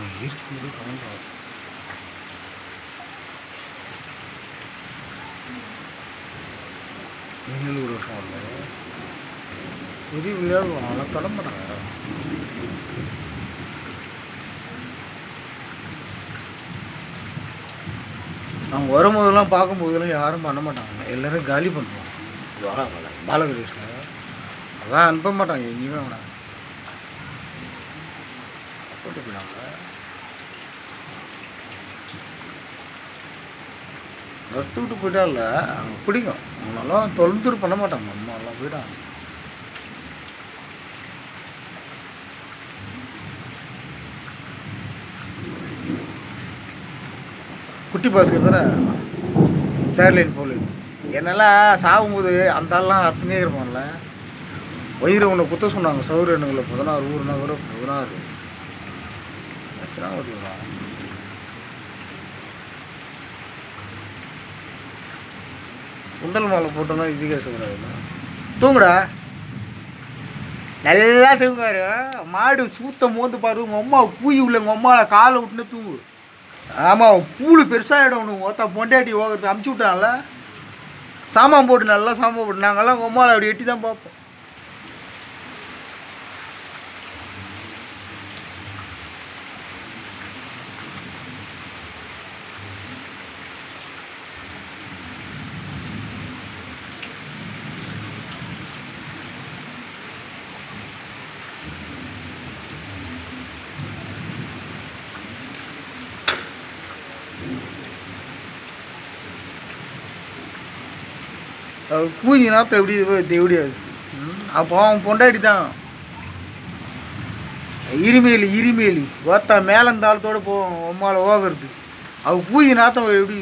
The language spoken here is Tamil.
இருக்குது கலந்து நீங்கள் ஒரு வருஷம் இல்லை பெரிய விளையாடுவோம் ஆனால் கிளம்புறாங்க. அவங்க வரும்போதெல்லாம் பார்க்கும்போதெல்லாம் யாரும் பண்ண மாட்டாங்க, எல்லோரும் காலி பண்ணுவோம். பாலகிருஷ்ணன் அதான் அனுப்ப மாட்டாங்க எங்கேயுமே. அவனை போட்டு போயிடாங்க. ரத்துக்கிட்டு போயிட்டா இல்லை அவங்க பிடிக்கும். அவங்களாம் தொழுந்துரு பண்ண மாட்டாங்க. அம்மாலாம் போயிட்டாங்க. குட்டி பாஸ்கர் தானே தேர்ட் லைன் போலி. என்னெல்லாம் சாகும்போது அந்த ஆள்லாம் அத்தனையே இருப்பான்ல. வயிறு ஒன்று குத்த சொன்னாங்க சௌரிய எண்ணுங்களை 16 ஊர்னா கூட 16 லட்சம் ஓட்டிக்கலாம். குண்டல் மாலை போட்டோன்னா இதுக்கே சொல்கிறாருண்ணா. தூங்குடா நல்லா தூங்குவாரு. மாடு சூத்த மோந்து பாரு. உங்கள் அம்மா பூய் உள்ள உங்கள் அம்மாவை காலை விட்டுன்னு தூங்கு. ஆமாம் பூளு பெருசாகிடும். ஒன்று ஒருத்தா பொண்டாட்டி ஓகிறது அமுச்சு விட்டான்ல. சாமான் போட்டு நல்லா சாமான் போட்டு நாங்கள்லாம் உங்கள் அம்மாவை அப்படி எட்டி தான் பார்ப்போம். பூஞ்சி நாற்றம் எப்படி அப்போ அவன் பொண்டாட்டி தான் இருமேலி ஓத்தா மேலந்தாளத்தோடு போவோம் அம்மாவில் ஓகிறது. அவள் பூஞ்சி நாற்றம் எப்படி